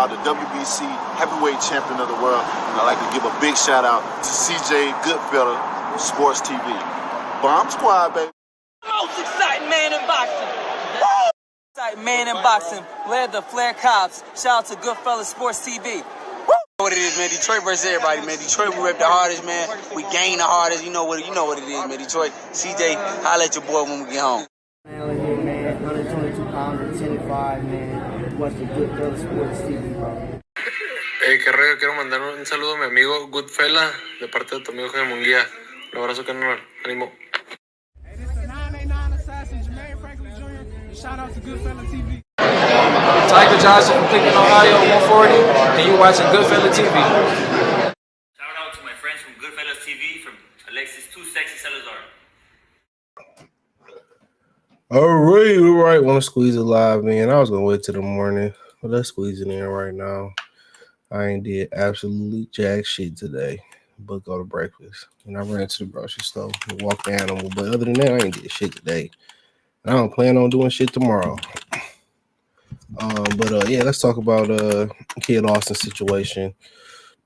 The WBC heavyweight champion of the world. And I'd like to give a big shout out to CJ Goodfella, Sports TV. Bomb Squad, baby. Most exciting man in boxing. Exciting man in boxing. Led the Flair Cops. Shout out to Goodfella Sports TV. What it is, man. Detroit versus everybody, man. Detroit, we rep the hardest, man. We gain the hardest. You know what it is, man. Detroit, CJ, holla at your boy when we get home. Man, here, man. 122 pounds, 10-5, man. Watch the Goodfella Sports TV, bro. Qué rollo, quiero mandar un saludo a mi amigo Goodfella, de parte de tu amigo Haymon. Un abrazo, carnal. Ánimo. Hey, this is the 989 assassin, Jermaine Franklin Jr. Shout out to Goodfella TV. Tiger Johnson from Cleveland, Ohio, 140, and you're watching Goodfella TV. Shout out to my friends from Goodfella TV, from Alexis Too Sexy Salazar. All right. Want to squeeze it live, man. I was going to wait till the morning, but let's squeeze it in right now. I ain't did absolutely jack shit today, but go to breakfast. And I ran to the grocery store and walked the animal. But other than that, I ain't did shit today. And I don't plan on doing shit tomorrow. Yeah, let's talk about Kid Austin situation.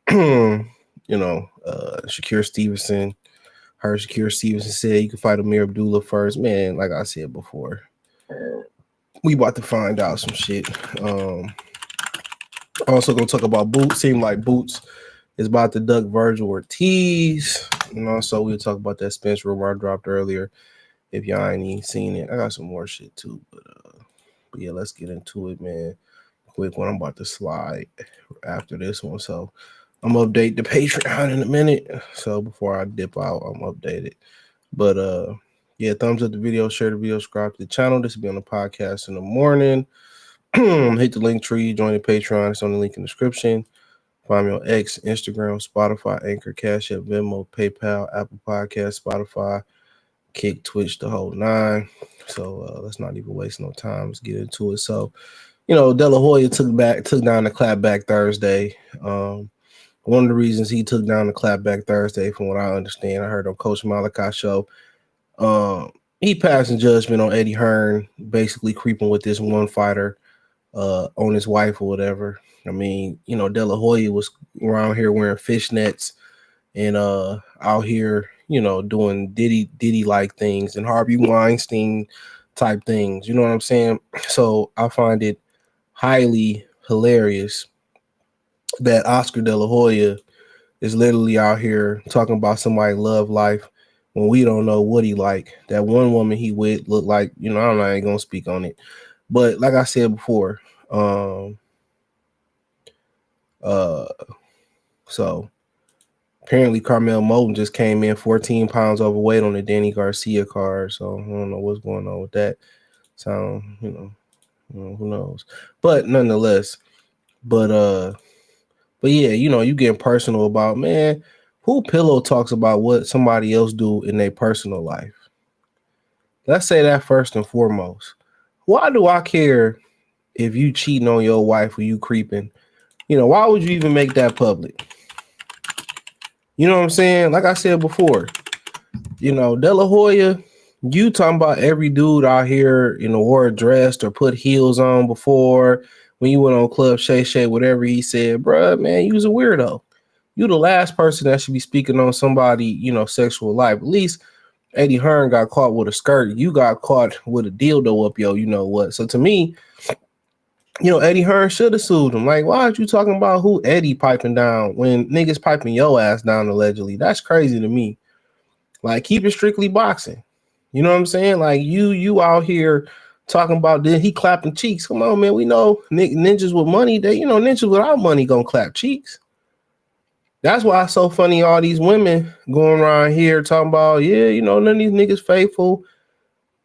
Shakur Stevenson. Heard Shakur Stevenson said you can fight Amir Abdullah first. Man, like I said before, we about to find out some shit. Also gonna talk about Boots. Seem like Boots is about to duck Vergil Ortiz. And also we'll talk about that Spence rumor I dropped earlier. If y'all ain't even seen it, I got some more shit too. But yeah, let's get into it, man. Quick one. I'm about to slide after this one. So I'm gonna update the Patreon in a minute. So before I dip out, I'm updated. But yeah, thumbs up the video, share the video, subscribe to the channel. This will be on the podcast in the morning. Hit the link tree, join the Patreon. It's on the link in the description. Find me on X, Instagram, Spotify, Anchor, Cash App, Venmo, PayPal, Apple Podcasts, Spotify, Kick, Twitch, the whole nine. So let's not even waste no time. Let's get into it. So, De La Hoya took down the clapback Thursday. One of the reasons he took down the clapback Thursday, from what I understand, I heard on Coach Malachi show, he passed in judgment on Eddie Hearn, basically creeping with this one fighter on his wife or whatever. I mean, De La Hoya was around here wearing fishnets and out here, doing Diddy-like things and Harvey Weinstein type things. You know what I'm saying? So I find it highly hilarious that Oscar De La Hoya is literally out here talking about somebody's love life when we don't know what he like. That one woman he with looked like, I don't know, I ain't gonna speak on it. But like I said before, so apparently Carmel Moulton just came in 14 pounds overweight on the Danny Garcia card. So I don't know what's going on with that. So, who knows? But nonetheless, but yeah, you getting personal about, man, who pillow talks about what somebody else do in their personal life? Let's say that first and foremost. Why do I care if you cheating on your wife or you creeping Why would you even make that public? You know what I'm saying? Like I said before, De La Hoya, you talking about every dude out here wore dressed or put heels on before when you went on Club Shay Shay, whatever he said, bruh, man, you was a weirdo. You the last person that should be speaking on somebody, sexual life. At least Eddie Hearn got caught with a skirt. You got caught with a dildo up yo, you know what. So to me, Eddie Hearn should have sued him. Like, why aren't you talking about who Eddie piping down when niggas piping your ass down allegedly? That's crazy to me. Like, keep it strictly boxing. You know what I'm saying? Like, you out here talking about he clapping cheeks. Come on, man. We know ninjas with money. Ninjas without money gonna clap cheeks. That's why it's so funny. All these women going around here talking about, none of these niggas faithful.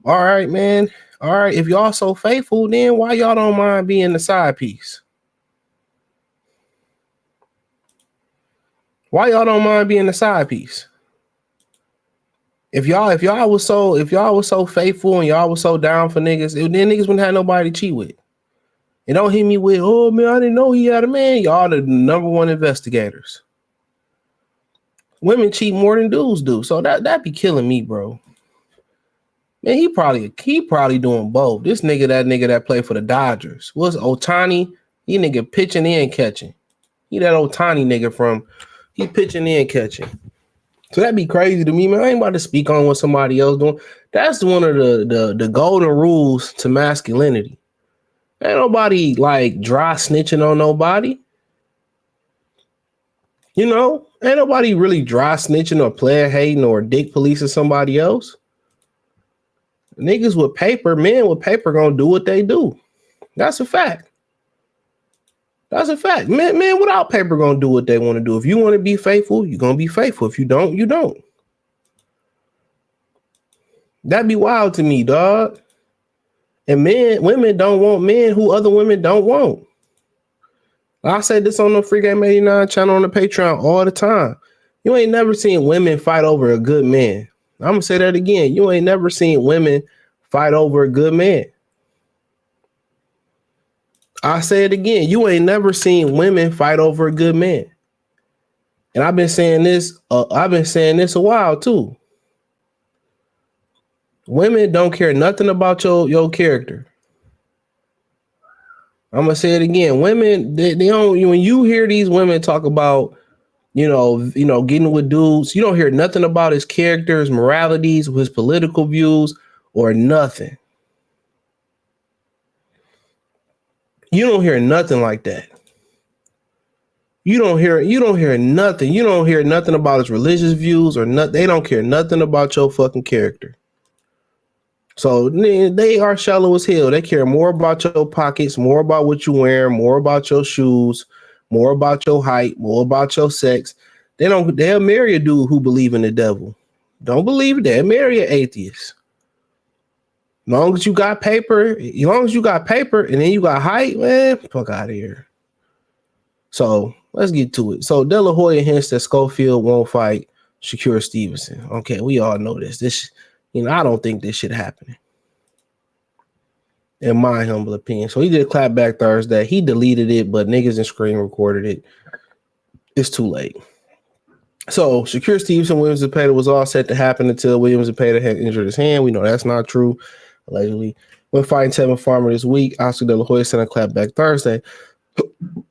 All right, man. All right. If y'all so faithful, then why y'all don't mind being the side piece? Why y'all don't mind being the side piece? If y'all was so faithful and y'all was so down for niggas, then niggas wouldn't have nobody to cheat with. And don't hit me with, oh man, I didn't know he had a man. Y'all the number one investigators. Women cheat more than dudes do. So that be killing me, bro. Man, he probably doing both. This nigga that played for the Dodgers. What's Ohtani? He nigga pitching and catching. He that Ohtani nigga he pitching and catching. So that'd be crazy to me, man. I ain't about to speak on what somebody else doing. That's one of the golden rules to masculinity. Ain't nobody like dry snitching on nobody. Ain't nobody really dry snitching or player hating or dick policing somebody else. Niggas with paper, men with paper gonna do what they do. That's a fact. That's a fact. Men without paper gonna do what they want to do. If you want to be faithful, you're gonna be faithful. If you don't, you don't. That'd be wild to me, dog. And women don't want men who other women don't want. I say this on the Free Game 89 channel on the Patreon all the time. You ain't never seen women fight over a good man. I'm going to say that again. You ain't never seen women fight over a good man. I say it again. You ain't never seen women fight over a good man. And I've been saying this a while too. Women don't care nothing about your character. I'm going to say it again. Women, they don't, when you hear these women talk about, getting with dudes, you don't hear nothing about his character, his moralities, his political views, or nothing. You don't hear nothing like that. You don't hear nothing. You don't hear nothing about his religious views or nothing. They don't care nothing about your fucking character. So they are shallow as hell. They care more about your pockets, more about what you wear, more about your shoes, more about your height, more about your sex. They'll marry a dude who believe in the devil. Don't believe it, they'll marry an atheist. As long as you got paper and then you got height, man, fuck out of here. So let's get to it. So De La Hoya hints that Schofield won't fight Shakur Stevenson. Okay, we all know this. I don't think this shit happening. In my humble opinion. So he did clap back Thursday. He deleted it, but niggas and screen recorded it. It's too late. So Shakur Stevenson, Williams Zepeda was all set to happen until Williams Zepeda had injured his hand. We know that's not true. Allegedly. When fighting Tevin Farmer this week, Oscar De La Hoya sent a clap back Thursday.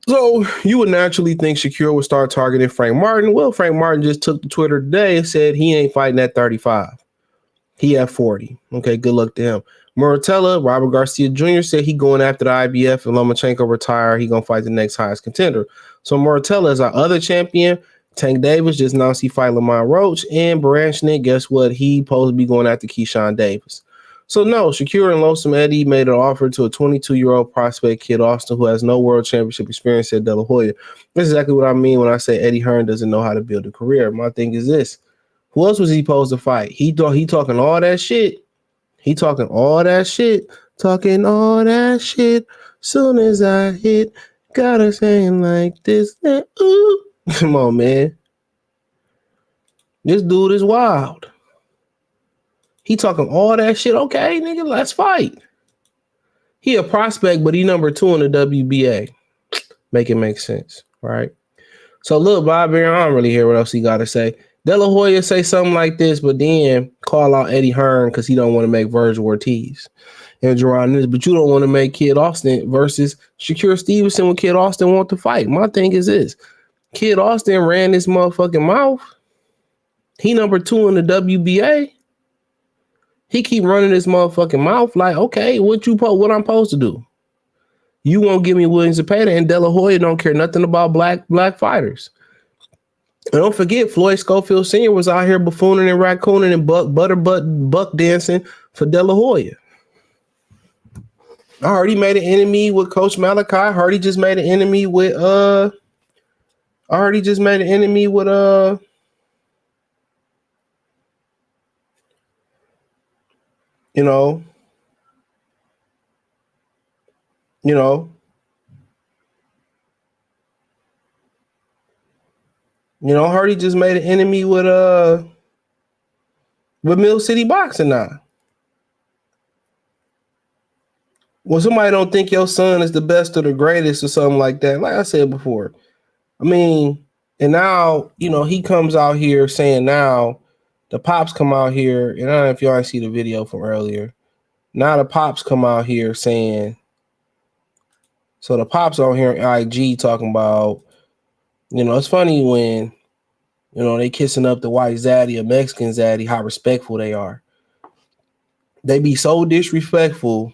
So you would naturally think Shakur would start targeting Frank Martin. Well, Frank Martin just took to Twitter today and said he ain't fighting at 35. He at 40. Okay, good luck to him. Muratella, Robert Garcia Jr. said he going after the IBF and Lomachenko retire. He gonna fight the next highest contender. So Muratella is our other champion. Tank Davis just announced he fight Lamont Roach. And Baranchnik, guess what? He supposed to be going after Keyshawn Davis. So no, Shakur and Lonesome Eddie made an offer to a 22-year-old prospect Kid Austin who has no world championship experience at De La Hoya. That's exactly what I mean when I say Eddie Hearn doesn't know how to build a career. My thing is this. Who else was he supposed to fight? He talking all that shit. He talking all that shit. Talking all that shit. Soon as I hit, gotta saying like this. Ooh. Come on, man. This dude is wild. He talking all that shit. Okay, nigga, let's fight. He a prospect, but he number 2 in the WBA. Make it make sense, right? So look, Bobby, I don't really hear what else he got to say. De La Hoya say something like this, but then call out Eddie Hearn because he don't want to make Vergil Ortiz and Jerron this, but you don't want to make Kid Austin versus Shakur Stevenson when Kid Austin want to fight. My thing is this. Kid Austin ran this motherfucking mouth. He number 2 in the WBA. He keep running his motherfucking mouth like, okay, what I'm supposed to do? You won't give me Williams Zepeda, and De La Hoya don't care nothing about black fighters. And don't forget, Floyd Schofield Sr. was out here buffooning and raccooning and buck dancing for De La Hoya. I heard he made an enemy with Coach Malachi. I heard he just made an enemy with you know, I heard he just made an enemy with Mill City Boxing now. When somebody don't think your son is the best or the greatest or something like that, like I said before, I mean, and now, he comes out here saying now the pops come out here, and I don't know if y'all see the video from earlier. Now the pops come out here saying, so the pops on here in IG talking about, it's funny when, they kissing up the white zaddy or Mexican zaddy, how respectful they are. They be so disrespectful.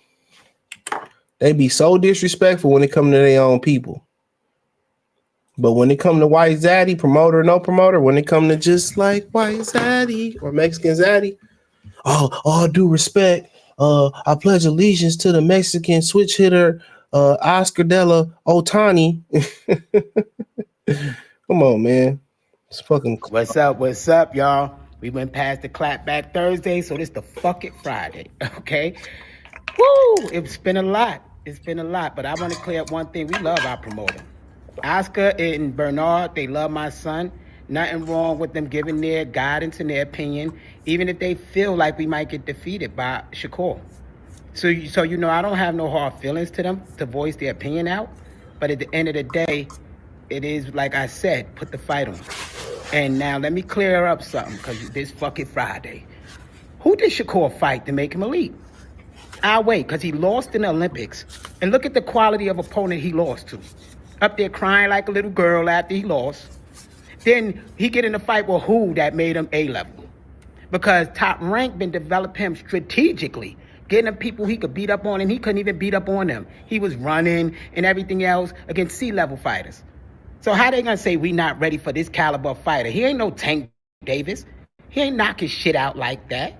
They be so disrespectful when it come to their own people. But when it come to white zaddy, promoter, no promoter, when it come to just like white zaddy or Mexican zaddy, all due respect, I pledge allegiance to the Mexican switch hitter, Oscar De La Otani. Come on, man. It's fucking. What's up, y'all? We went past the clapback Thursday, so this the fuck it Friday, okay? Woo! It's been a lot. But I want to clear up one thing. We love our promoter. Oscar and Bernard, they love my son. Nothing wrong with them giving their guidance and their opinion, even if they feel like we might get defeated by Shakur. So I don't have no hard feelings to them to voice their opinion out. But at the end of the day, it is like I said, put the fight on. And now let me clear up something, because this fucking Friday. Who did Shakur fight to make him elite? I'll wait, because he lost in the Olympics. And look at the quality of opponent he lost to. Up there crying like a little girl after he lost. Then he get in a fight with who that made him A-level. Because Top Rank been developing him strategically. Getting him people he could beat up on, and he couldn't even beat up on them. He was running and everything else against C-level fighters. So how they gonna say we not ready for this caliber fighter? He ain't no Tank Davis. He ain't knocking shit out like that.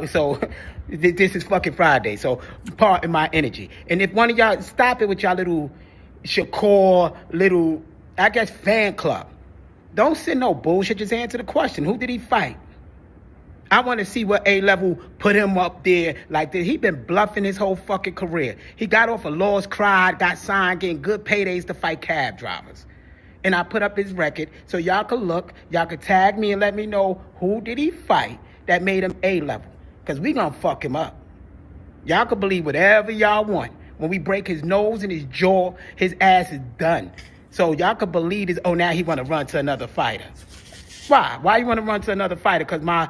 So this is fucking Friday. So pardon my energy. And if one of y'all stop it with y'all little Shakur, fan club. Don't send no bullshit. Just answer the question. Who did he fight? I want to see what A-level put him up there like this. He been bluffing his whole fucking career. He got off a lost cried, got signed, getting good paydays to fight cab drivers. And I put up his record so y'all could look, y'all could tag me and let me know who did he fight that made him A-level. Because we gonna fuck him up. Y'all could believe whatever y'all want. When we break his nose and his jaw, his ass is done. So y'all could believe this, now he want to run to another fighter. Why? Why you want to run to another fighter? Because my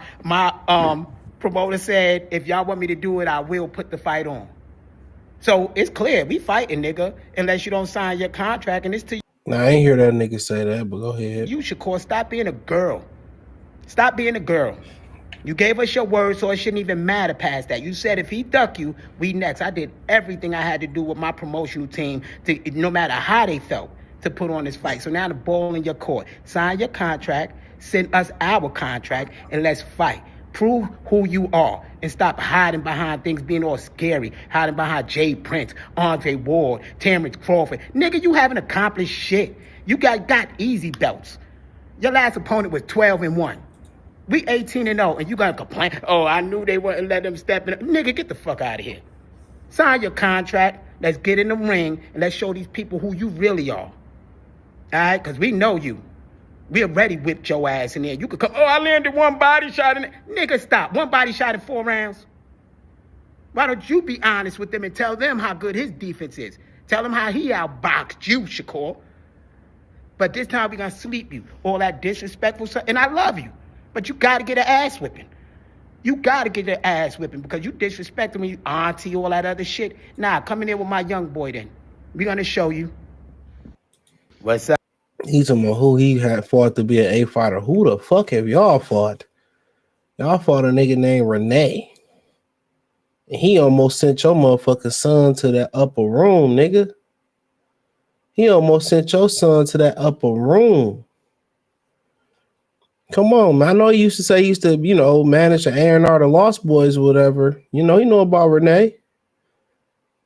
promoter said, if y'all want me to do it, I will put the fight on. So it's clear. We fighting, nigga, unless you don't sign your contract. And it's to you. Nah, I ain't hear that nigga say that, but go ahead. You, Shakur, stop being a girl. Stop being a girl. You gave us your word, so it shouldn't even matter past that. You said if he duck you, we next. I did everything I had to do with my promotional team, to no matter how they felt, to put on this fight. So now the ball in your court. Sign your contract. Send us our contract and let's fight. Prove who you are and stop hiding behind things being all scary. Hiding behind Jay Prince, Andre Ward, Terrence Crawford. Nigga, you haven't accomplished shit. You got easy belts. Your last opponent was 12-1. We 18-0 and you gonna complain, I knew they wouldn't let them step in. Nigga, get the fuck out of here. Sign your contract. Let's get in the ring and let's show these people who you really are. All right? Because we know you. We already whipped your ass in there. You could come, I landed one body shot in it. Nigga, stop. One body shot in 4 rounds. Why don't you be honest with them and tell them how good his defense is? Tell him how he outboxed you, Shakur. But this time we gonna sleep you. All that disrespectful stuff. And I love you. But you gotta get an ass whipping. You gotta get an ass whipping because you disrespecting me, auntie, all that other shit. Nah, come in here with my young boy then. We gonna show you. What's up? He's talking about who he had fought to be an A fighter. Who the fuck have y'all fought? Y'all fought a nigga named Renee. And he almost sent your motherfucking son to that upper room, nigga. He almost sent your son to that upper room. Come on, man. I know he used to say he used to, manage the A&R, the Lost Boys or whatever. You know about Renee.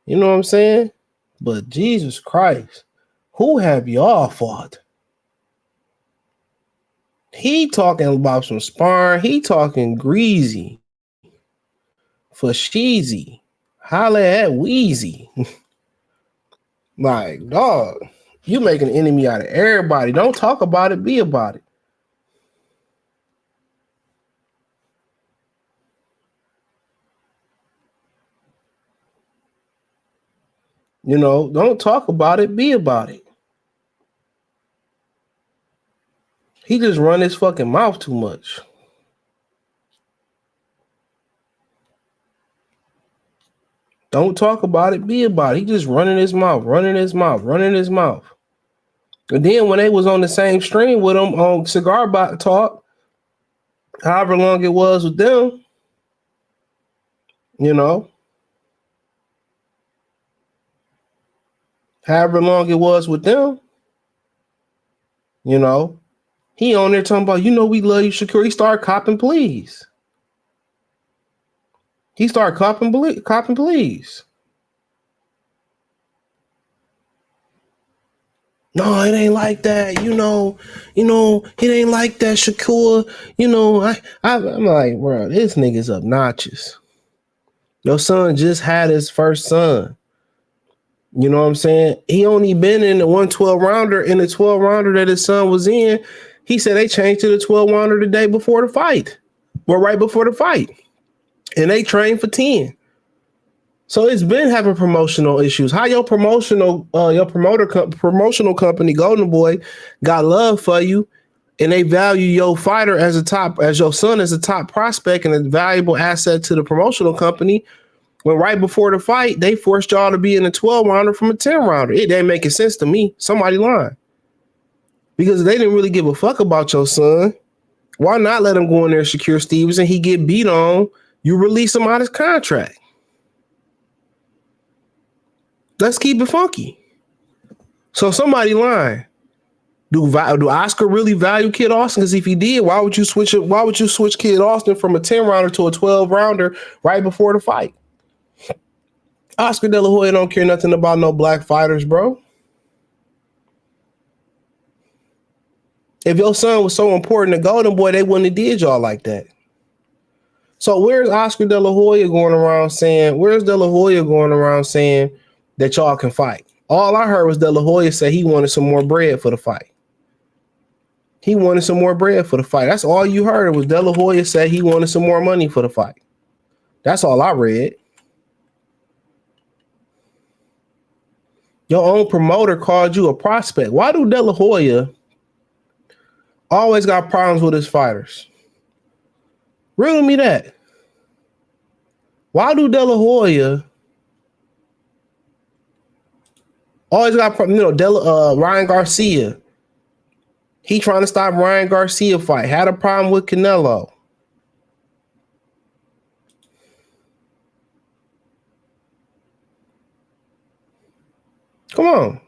You know what I'm saying? But Jesus Christ, who have y'all fought? He talking about some sparring. He talking greasy for sheezy. Holla at Wheezy. Like, dog, you making an enemy out of everybody. Don't talk about it, be about it. Don't talk about it, be about it. He just run his fucking mouth too much. Don't talk about it, be about it. He just running his mouth. And then when they was on the same stream with him on Cigar Box Talk, however long it was with them, he on there talking about, we love you, Shakur. He started copping please. Copping please. No, it ain't like that. It ain't like that, Shakur. I'm like, bro, this nigga's obnoxious. Your son just had his first son. You know what I'm saying? He only been in the 112 rounder. In the 12 rounder that his son was in, he said they changed to the 12 rounder the day before the fight. Well, right before the fight. And they trained for 10. So it's been having promotional issues. How your promotional company, Golden Boy, got love for you, and they value your fighter as your son as a top prospect and a valuable asset to the promotional company. When right before the fight, they forced y'all to be in a 12 rounder from a 10 rounder. It ain't making sense to me. Somebody lying. Because they didn't really give a fuck about your son. Why not let him go in there, Shakur Stevenson? He get beat on. You release him out of his contract. Let's keep it funky. So somebody lying. Do Oscar really value Kid Austin? Because if he did, why would you switch Kid Austin from a 10 rounder to a 12 rounder right before the fight? Oscar De La Hoya don't care nothing about no black fighters, bro. If your son was so important to Golden Boy, they wouldn't have did y'all like that. So where's Oscar De La Hoya going around saying that y'all can fight? All I heard was De La Hoya say he wanted some more bread for the fight. That's all you heard was De La Hoya say he wanted some more money for the fight. That's all I read. Your own promoter called you a prospect. Why do De La Hoya always got problems with his fighters? Riddle me that. Why do De La Hoya always got problems? Ryan Garcia. He trying to stop Ryan Garcia fight. Had a problem with Canelo. Come on.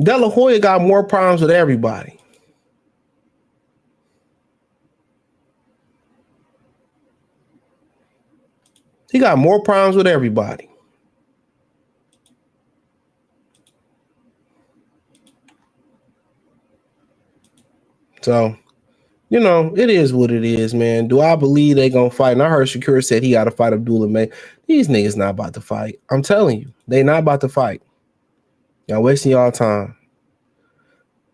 De La Hoya got more problems with everybody. He got more problems with everybody. So, it is what it is, man. Do I believe they gonna fight? And I heard Shakur said he got to fight Abdullah May. These niggas not about to fight. I'm telling you, they not about to fight. Y'all wasting y'all time.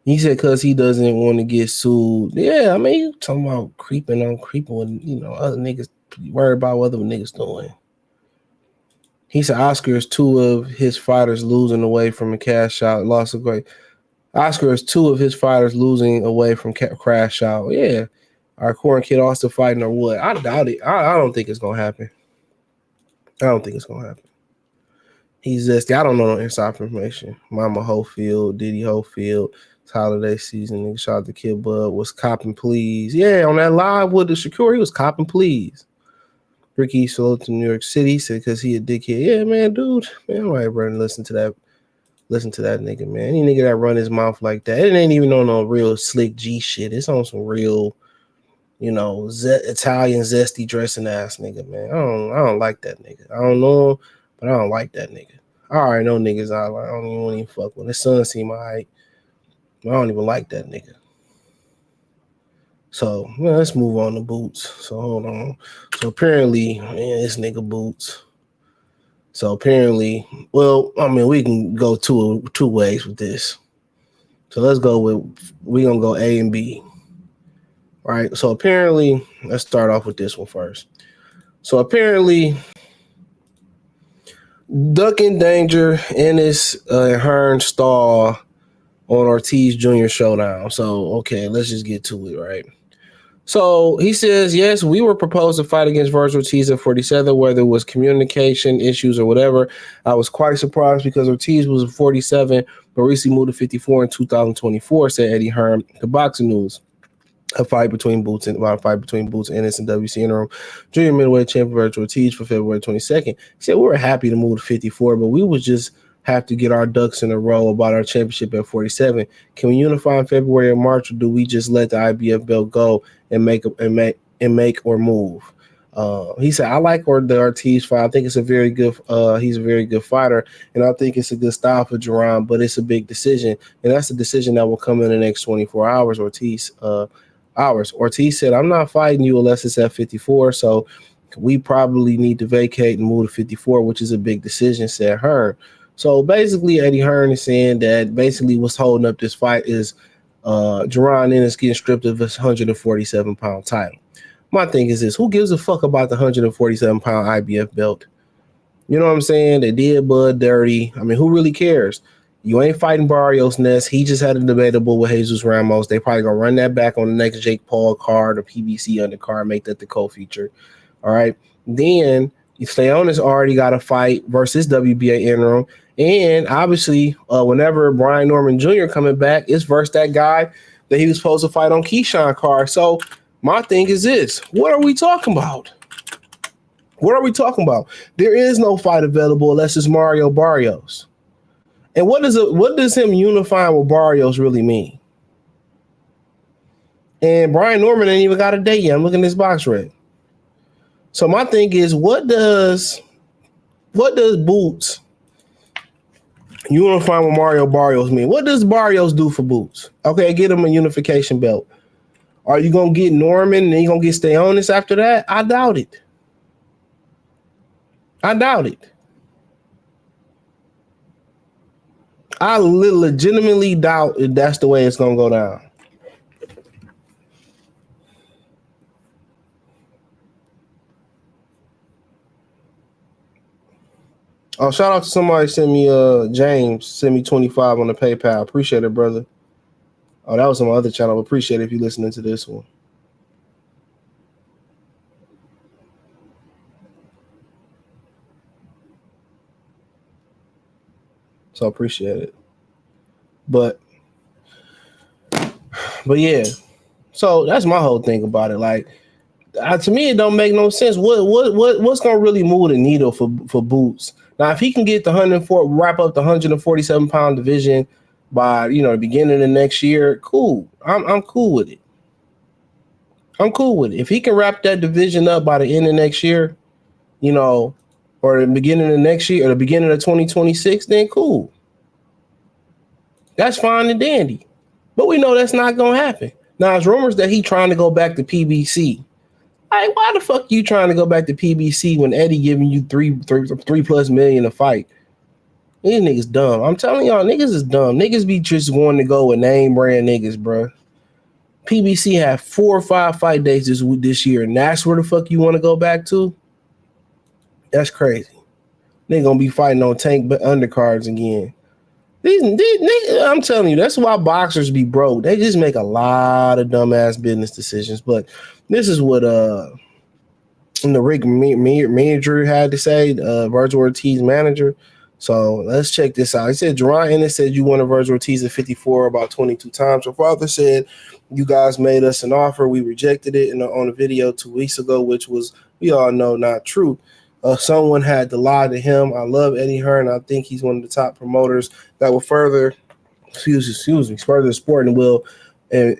He said because he doesn't want to get sued. Yeah, I mean, you talking about creeping when, other niggas worry about what other niggas doing. He said Oscar is 2 of his fighters losing away from a cash out. Loss of great. Oscar is 2 of his fighters losing away from crash out. Yeah. Our Corn Kid Austin fighting or what? I doubt it. I don't think it's going to happen. I don't think it's going to happen. He's zesty. I don't know no inside information. Mama Hofield, Diddy Hofield. It's holiday season. Nigga, shout out to Kid Bud. Was copping please. Yeah, on that live with the Shakur, he was copping please. Ricky salute to New York City said because he a dickhead. Yeah, man, dude. Man, all right, brother. Listen to that nigga, man. Any nigga that run his mouth like that, it ain't even on no real slick G shit. It's on some real, Italian zesty dressing ass nigga, man. I don't like that nigga. I don't know him, but I don't like that nigga. I already know niggas I like. I don't even want to fuck with. His son seem alright. I don't even like that nigga. So, let's move on to Boots. So, hold on. So, apparently, this nigga Boots. So, apparently, we can go two ways with this. So, we're going to go A and B. Right? So, apparently, let's start off with this one first. So, apparently, Duck in Danger, Ennis, and Hearn stall on Ortiz Jr. showdown. So, okay, let's just get to it, right? So he says, yes, we were proposed to fight against Vergil Ortiz at 47, whether it was communication issues or whatever. I was quite surprised because Ortiz was 47, but recently moved to 54 in 2024, said Eddie Hearn to Boxing News. A fight between Boots, Ennis, and WC interim junior middleweight champion Vergil Ortiz for February 22nd. He said, we were happy to move to 54, but we would just have to get our ducks in a row about our championship at 47. Can we unify in February or March, or do we just let the IBF belt go and make or move? He said, I like the Ortiz fight. I think it's a very good. He's a very good fighter, and I think it's a good style for Jerron. But it's a big decision, and that's a decision that will come in the next 24 hours. Ortiz said, I'm not fighting you unless it's at 54. So we probably need to vacate and move to 54, which is a big decision, said Hearn. So basically, Eddie Hearn is saying that basically what's holding up this fight is Jerron Ennis getting stripped of his 147-pound title. My thing is this: who gives a fuck about the 147-pound IBF belt? You know what I'm saying? They did Bud dirty. I mean, who really cares? You ain't fighting Barrios Ness. He just had a debatable with Jesus Ramos. They probably gonna run that back on the next Jake Paul card or PBC undercard, make that the co-feature. All right. Then Stevenson already got a fight versus WBA interim. And obviously, whenever Brian Norman Jr. coming back, it's versus that guy that he was supposed to fight on Keyshawn card. So my thing is this: what are we talking about? What are we talking about? There is no fight available unless it's Mario Barrios. And what does him unifying with Barrios really mean? And Brian Norman ain't even got a date yet. I'm looking at this box red. So my thing is, what does Boots unifying with Mario Barrios mean? What does Barrios do for Boots? Okay, get him a unification belt. Are you gonna get Norman and you gonna get Stevenson after that? I doubt it. I legitimately doubt if that's the way it's gonna go down. Oh, shout out to somebody sent me James sent me 25 on the PayPal. Appreciate it, brother. Oh, that was on my other channel. Appreciate it if you're listening to this one. So appreciate it. But yeah. So that's my whole thing about it. Like, to me, it don't make no sense. What's gonna really move the needle for Boots? Now, if he can get wrap up the 147-pound division by the beginning of next year, cool. I'm cool with it. If he can wrap that division up by the end of next year, or the beginning of next year, or the beginning of 2026, then cool. That's fine and dandy. But we know that's not gonna happen. Now, there's rumors that he trying to go back to PBC. Like, why the fuck you trying to go back to PBC when Eddie giving you $3+ million a fight? These niggas dumb. I'm telling y'all, niggas is dumb. Niggas be just wanting to go with name brand niggas, bro. PBC had 4 or 5 fight days this year, and that's where the fuck you want to go back to? That's crazy. They're gonna be fighting on tank undercards again. I'm telling you, that's why boxers be broke. They just make a lot of dumbass business decisions. But this is what the Rick manager had to say, Vergil Ortiz manager. So let's check this out. He said, Jerron Ennis said you wanted Vergil Ortiz at 54 about 22 times. Your father said you guys made us an offer. We rejected it on a video 2 weeks ago, which was, we all know, not true. Someone had to lie to him. I love Eddie Hearn. I think he's one of the top promoters that will further the sport and will and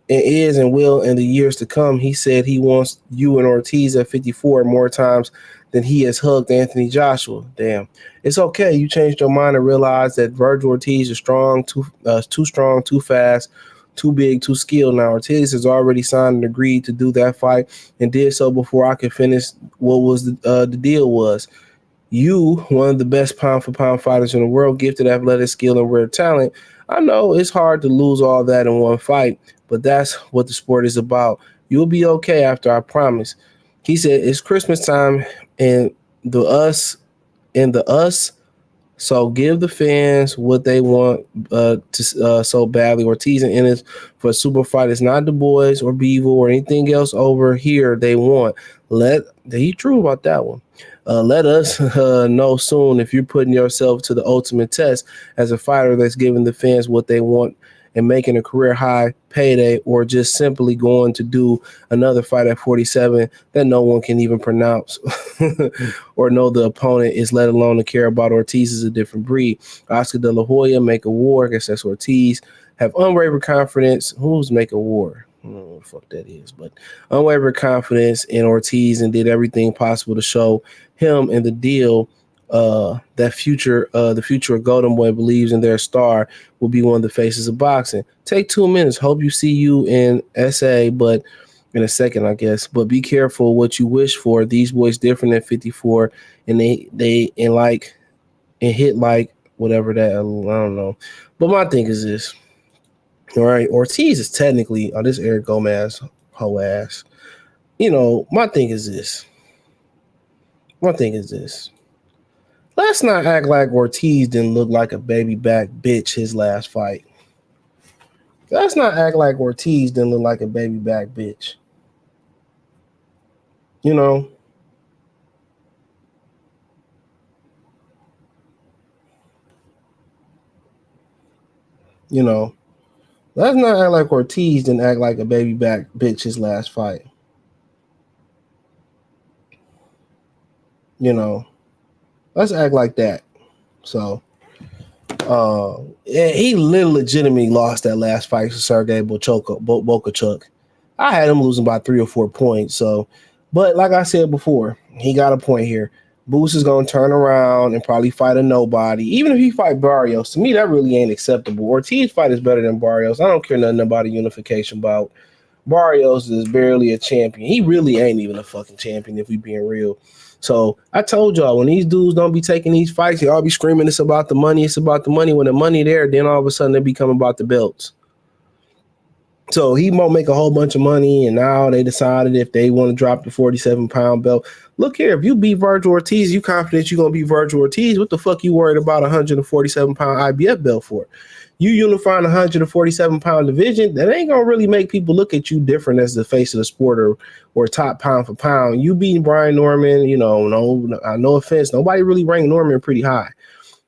is and will in the years to come. He said he wants you and Ortiz at 54 more times than he has hugged Anthony Joshua. Damn. It's okay. You changed your mind and realized that Vergil Ortiz is strong, too strong, too fast, too big, too skilled. Now, Ortiz has already signed and agreed to do that fight and did so before I could finish what was the deal was. You, one of the best pound-for-pound fighters in the world, gifted athletic skill and rare talent. I know it's hard to lose all that in one fight, but that's what the sport is about. You'll be okay after, I promise. He said, it's Christmas time and the us, so give the fans what they want so badly. Ortiz and Ennis for a super fight. It's not the boys or Beevil or anything else over here they want. He true about that one. Let us know soon if you're putting yourself to the ultimate test as a fighter that's giving the fans what they want and making a career high payday, or just simply going to do another fight at 47 that no one can even pronounce or know the opponent is, let alone to care about. Ortiz is a different breed. Oscar De La Hoya, make a war. I guess that's Ortiz. Have unwavering confidence. Who's make a war? I don't know what the fuck that is, but unwavering confidence in Ortiz and did everything possible to show him in the deal that the future of Golden Boy believes in their star will be one of the faces of boxing. Take 2 minutes. Hope you see you in SA, but in a second, I guess. But be careful what you wish for. These boys different at 54, and they hit like whatever that, I don't know. But my thing is this. All right, Ortiz is technically this Eric Gomez hoe ass. My thing is this. Let's not act like Ortiz didn't look like a baby back bitch his last fight. Let's not act like Ortiz didn't look like a baby back bitch. Let's not act like Ortiz didn't act like a baby back bitch his last fight. Let's act like that. So, he legitimately lost that last fight to Sergey Bokachuk. I had him losing by 3 or 4 points. So, but like I said before, he got a point here. Boots is going to turn around and probably fight a nobody. Even if he fight Barrios, to me, that really ain't acceptable. Ortiz fight is better than Barrios. I don't care nothing about a unification bout. Barrios is barely a champion. He really ain't even a fucking champion if we being real. So I told y'all, when these dudes don't be taking these fights, y'all be screaming it's about the money, it's about the money. When the money there, then all of a sudden they become about the belts. So he won't make a whole bunch of money, and now they decided if they want to drop the 47-pound belt. Look here, if you beat Vergil Ortiz, you confident you're going to beat Vergil Ortiz, what the fuck you worried about a 147-pound IBF belt for? You unifying a 147-pound division, that ain't going to really make people look at you different as the face of the sport or top pound for pound. You beating Brian Norman, no offense, nobody really ranked Norman pretty high.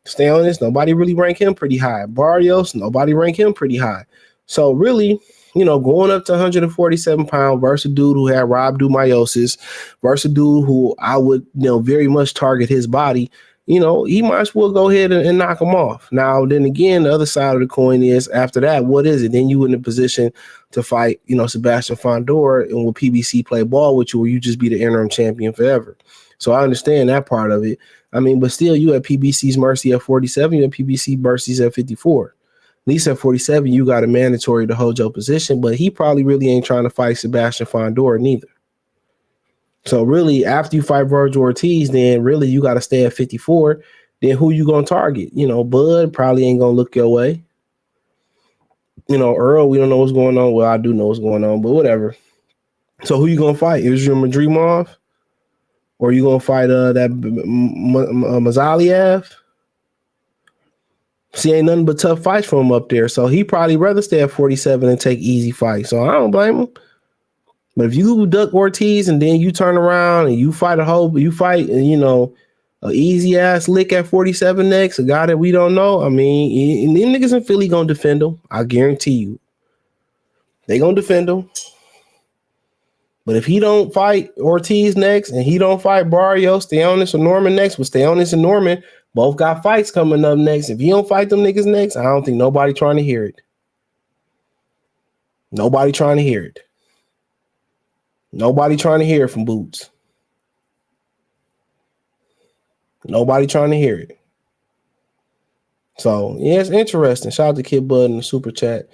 Stay on this, nobody really ranked him pretty high. Barrios, nobody ranked him pretty high. So really, going up to 147 pounds versus a dude who had rhabdomyosis, versus a dude who I would, very much target his body, he might as well go ahead and knock him off. Now, then again, the other side of the coin is after that, what is it? Then you in a position to fight, Sebastian Fondor, and will PBC play ball with you, or you just be the interim champion forever? So I understand that part of it. I mean, but still, you at PBC's mercy at 47, you at PBC mercy's at 54. At least at 47, you got a mandatory to hold your position, but he probably really ain't trying to fight Sebastian Fondor neither. So really, after you fight Vergil Ortiz, then really you got to stay at 54. Then who you going to target? Bud probably ain't going to look your way. Earl, we don't know what's going on. Well, I do know what's going on, but whatever. So who you going to fight? Islam Madrimov? Or you gonna fight that Mazaliev? See, ain't nothing but tough fights for him up there. So he probably rather stay at 47 and take easy fights. So I don't blame him. But if you duck Ortiz and then you turn around and you fight an easy ass lick at 47 next, a guy that we don't know, I mean, them niggas in Philly gonna defend him. I guarantee you. They gonna defend him. But if he don't fight Ortiz next and he don't fight Barrios, Steonis, or Norman next, with Steonis and Norman both got fights coming up next. If he don't fight them niggas next, I don't think nobody trying to hear it. Nobody trying to hear it. Nobody trying to hear it from Boots. Nobody trying to hear it. So, yeah, it's interesting. Shout out to Kid Bud in the super chat.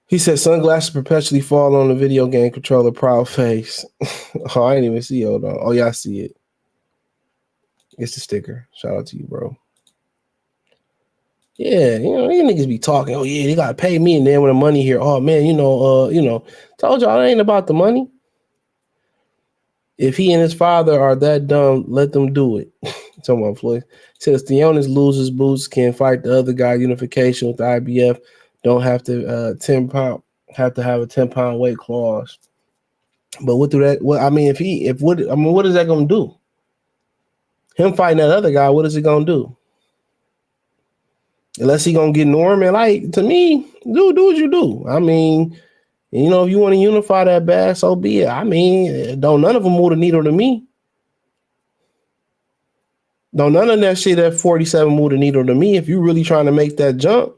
He said sunglasses perpetually fall on the video game controller, proud face. Oh, I didn't even see it. Hold on. Oh, yeah, I see it. It's the sticker. Shout out to you, bro. Yeah, these niggas be talking. Oh, yeah, they gotta pay me, and then when the money here, oh man, told y'all it ain't about the money. If he and his father are that dumb, let them do it. Talking about Floyd. Says Theonis loses Boots, can fight the other guy. Unification with the IBF. Don't have to have a 10-pound weight clause. But what is that gonna do? Him fighting that other guy, what is it gonna do? Unless he gonna get Norman, like, to me, do what you do. I mean, if you want to unify that bad, so be it. I mean, don't none of them move the needle to me. Don't none of that shit at 47 move the needle to me. If you really trying to make that jump,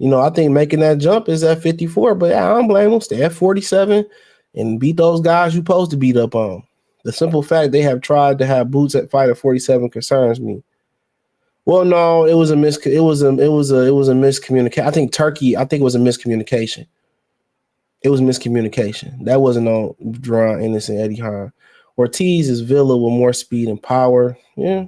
I think making that jump is at 54. But I don't blame them. Stay at 47 and beat those guys you supposed to beat up on. The simple fact they have tried to have Boots at fight at 47 concerns me. Well, no, it was a miscommunication. I think it was a miscommunication. It was miscommunication. That wasn't on Dron, Ennis, and Eddie Hearn. Ortiz is Villa with more speed and power. Yeah.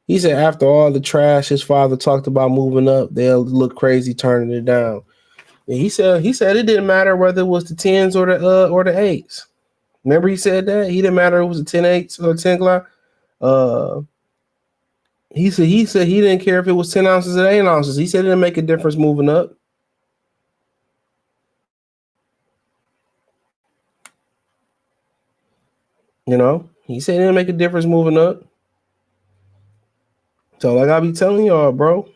He said after all the trash his father talked about moving up, they'll look crazy turning it down. And he said it didn't matter whether it was the 10s or the 8s. Remember he said that? He didn't matter if it was a 10-8 or 10 Glock. He said he didn't care if it was 10 ounces or 8 ounces. He said it didn't make a difference moving up. He said it didn't make a difference moving up. So like I be telling y'all, bro.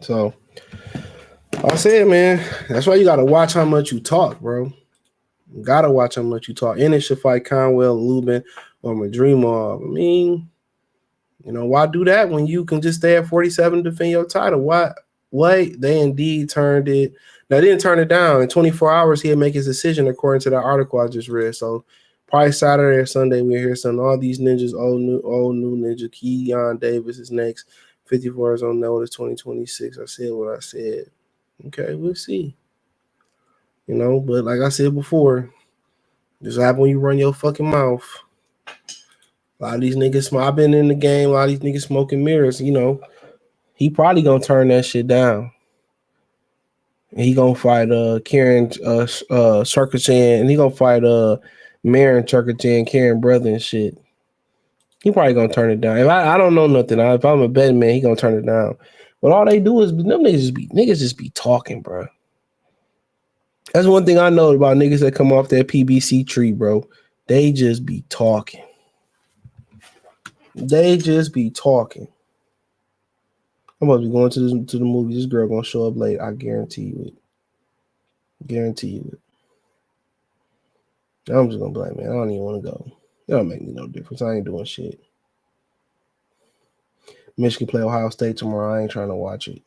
So I said, man, that's why you gotta watch how much you talk, bro. You gotta watch how much you talk. Ennis should fight Conwell, Lubin, or Madrimov. I mean, why do that when you can just stay at 47 to defend your title? Why? Wait, they indeed turned it. Now, they didn't turn it down. In 24 hours, he'll make his decision according to that article I just read. So probably Saturday or Sunday, we'll hear some. All these ninjas, old new ninja. Keon Davis is next. 54 is on notice, 2026. I said what I said. Okay, we'll see. But like I said before, this happen when you run your fucking mouth. A lot of these niggas, I've been in the game, a lot of these niggas smoking mirrors, he probably gonna turn that shit down. He gonna fight Karen Cherkachan, and he gonna fight Marin Cherkachan, Karen brother and shit. He probably gonna turn it down. If I don't know nothing, if I'm a betting man, he gonna turn it down. But all they do is them niggas just be talking, bro. That's one thing I know about niggas that come off that PBC tree, bro. They just be talking. They just be talking. I'm about to be going to the movie. This girl gonna show up late. I guarantee you it. Guarantee you it. I'm just gonna be like, man, I don't even want to go. It don't make me no difference. I ain't doing shit. Michigan play Ohio State tomorrow. I ain't trying to watch it.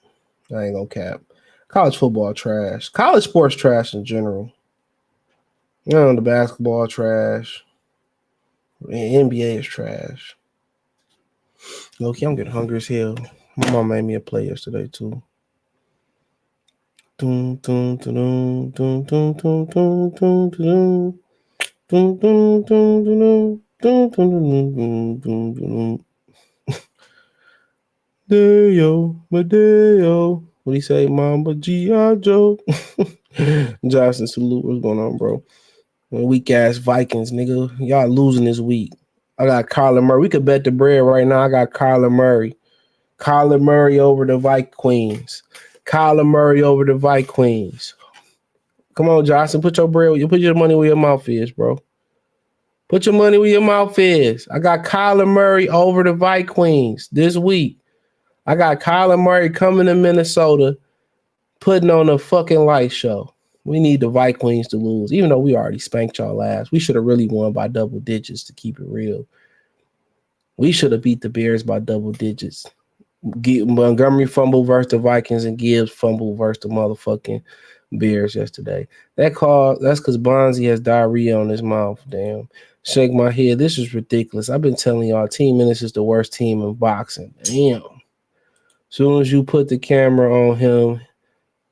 I ain't gonna cap. College football trash. College sports trash in general. The basketball trash. The NBA is trash. Loki, I'm getting hungry as hell. My mom made me a play yesterday too. Dun, dun, dun, dun, dun, dun, dun, dun, dun, dun, dun, dun, dun, dun. Dun, dun, dun, dun, dun, dun. Deo, Madeo. What do you say, Mamba G.I. Joe? Johnson, salute. What's going on, bro? Weak ass Vikings, nigga. Y'all losing this week. I got Kyler Murray. We could bet the bread right now. I got Kyler Murray. Kyler Murray over the Vikings. Kyler Murray over the Vikings. Come on, Johnson. Put your bread. You put your money where your mouth is, bro. Put your money where your mouth is. I got Kyler Murray over the Vikings this week. I got Kyler Murray coming to Minnesota, putting on a fucking light show. We need the Vikings to lose, even though we already spanked y'all last. We should have really won by double digits to keep it real. We should have beat the Bears by double digits. Montgomery fumble versus the Vikings and Gibbs fumble versus the motherfucking Bears yesterday. That's because Bonzi has diarrhea on his mouth. Damn. Shake my head. This is ridiculous. I've been telling y'all Team Ennis is the worst team in boxing. Damn. Soon as you put the camera on him,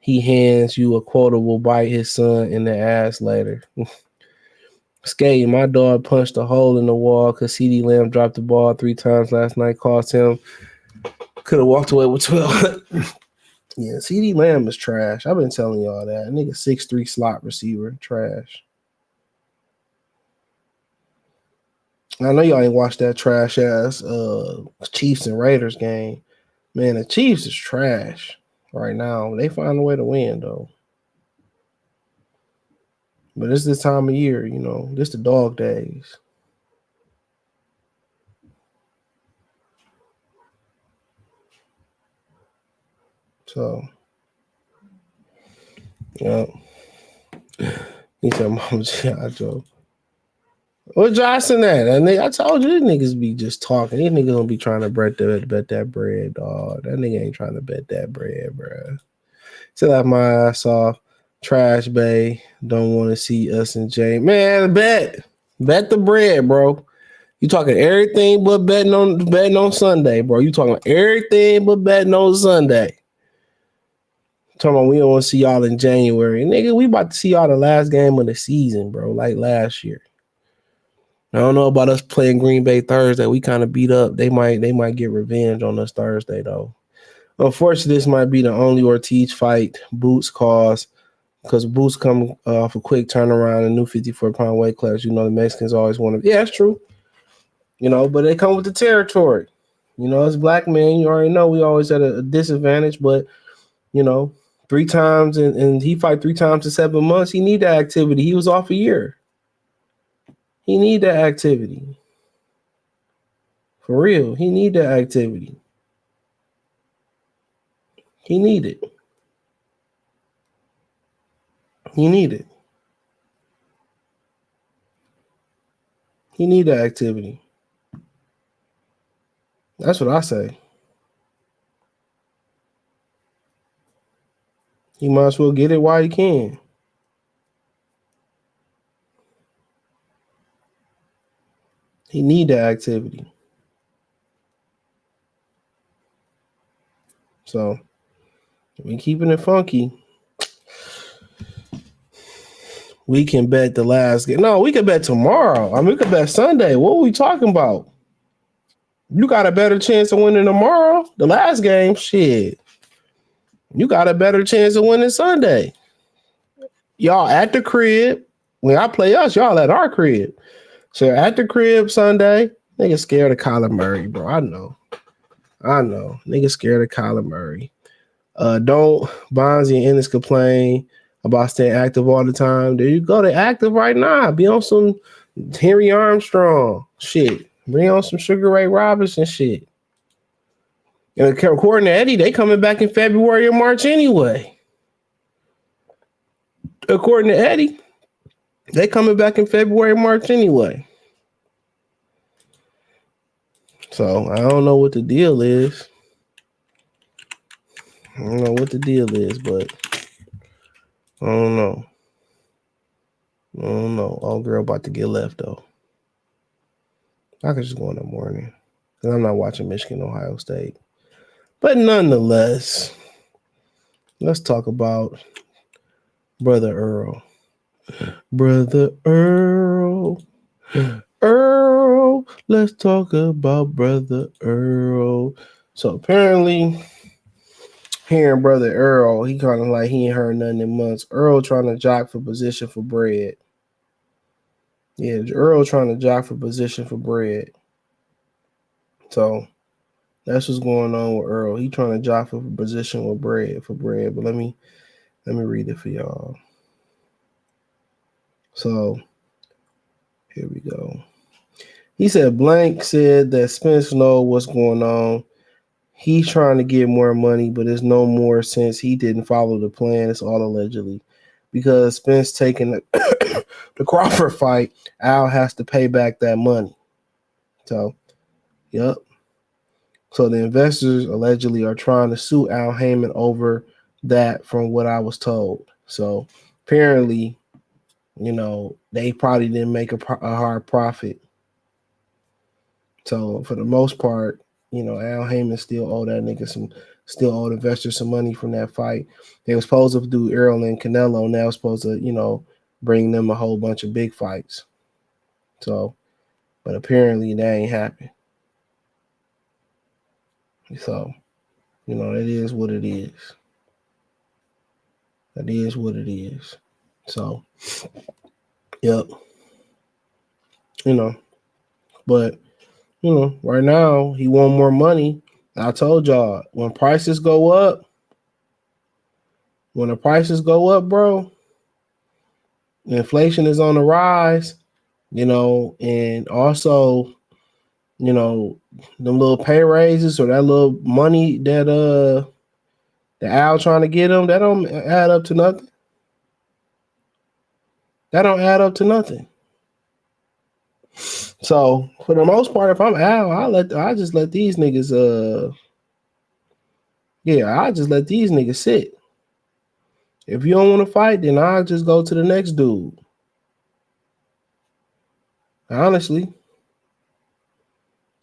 he hands you a quota will bite his son in the ass later. Skate, my dog punched a hole in the wall because CeeDee Lamb dropped the ball 3 times last night, cost him. Could have walked away with 12. Yeah, CeeDee Lamb is trash. I've been telling y'all that. Nigga 6'3" slot receiver. Trash. I know y'all ain't watched that trash ass Chiefs and Raiders game. Man, the Chiefs is trash right now. They find a way to win, though. But it's this time of year, you know. This the dog days. So, yeah. He said, Mama G.I. Joe. What Johnson at? I told you these niggas be just talking. These niggas gonna be trying to bet that bread, dog. That nigga ain't trying to bet that bread, bro. Still have my ass off. Trash Bay. Don't want to see us and Jay. Man, bet the bread, bro. You talking everything but betting on Sunday, bro. You talking everything but betting on Sunday. Talking about we don't want to see y'all in January. Nigga, we about to see y'all the last game of the season, bro, like last year. I don't know about us playing Green Bay Thursday. We kind of beat up. They might get revenge on us Thursday, though. Unfortunately, this might be the only Ortiz fight Boots calls because Boots come off a quick turnaround in new 54-pound weight class. You know, the Mexicans always want to. Yeah, that's true. You know, but they come with the territory. You know, as black men, you already know we always at a disadvantage. But, you know, 3 times and he fight 3 times in 7 months. He need that activity. He was off a year. He need that activity. For real. He need that activity. He need it. He need it. He need that activity. That's what I say. He might as well get it while he can. He need that activity. So, we keeping it funky. We can bet the last game. No, we can bet tomorrow. I mean, we can bet Sunday. What are we talking about? You got a better chance of winning tomorrow. The last game, shit. You got a better chance of winning Sunday. Y'all at the crib. When I play us, y'all at our crib. So at the crib Sunday, nigga scared of Kyler Murray, bro. I know. Nigga scared of Kyler Murray. Don't Bonzi and Ennis complain about staying active all the time. There you go. They're active right now. Be on some Henry Armstrong shit. Bring on some Sugar Ray Robinson shit. And according to Eddie, they coming back in February or March anyway. According to Eddie, they coming back in February, March anyway. So I don't know what the deal is. I don't know what the deal is, but I don't know. Old girl about to get left though. I could just go in the morning because I'm not watching Michigan, Ohio State. But nonetheless, let's talk about Brother Earl. Brother Earl. Earl. Let's talk about brother Earl. So apparently, hearing brother Earl, he kind of like he ain't heard nothing in months. Earl trying to jock for position for bread. Yeah, Earl trying to jock for position for bread. So that's what's going on with Earl. He trying to jock for position with bread for bread. But let me read it for y'all. So here we go. He said Blank said that Spence know what's going on. He's trying to get more money, but there's no more since he didn't follow the plan. It's all allegedly. Because Spence taking the Crawford fight, Al has to pay back that money. So, yep. So the investors allegedly are trying to sue Al Haymon over that from what I was told. So apparently, they probably didn't make a hard profit. So for the most part, Al Haymon still owe that nigga still owe investors some money from that fight. They were supposed to do Errol and Canelo. Now supposed to, bring them a whole bunch of big fights. So, but apparently that ain't happened. So, it is what it is. That is what it is. So, yep. But right now he want more money. I told y'all when the prices go up, bro, inflation is on the rise, and also, them little pay raises or that little money that the Al trying to get them, that don't add up to nothing. That don't add up to nothing. So for the most part, if I'm Al, I just let these niggas I just let these niggas sit. If you don't want to fight, then I'll just go to the next dude. Honestly.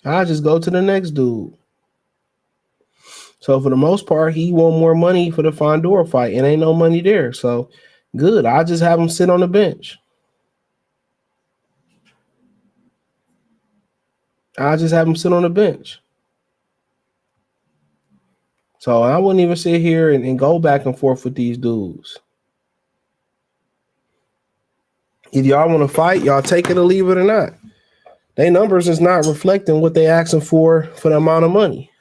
I'll just go to the next dude. So for the most part, he want more money for the Fondor fight, and ain't no money there. So good. I'll just have him sit on the bench. So I wouldn't even sit here and go back and forth with these dudes. If y'all want to fight, y'all take it or leave it or not. Their numbers is not reflecting what they asking for the amount of money.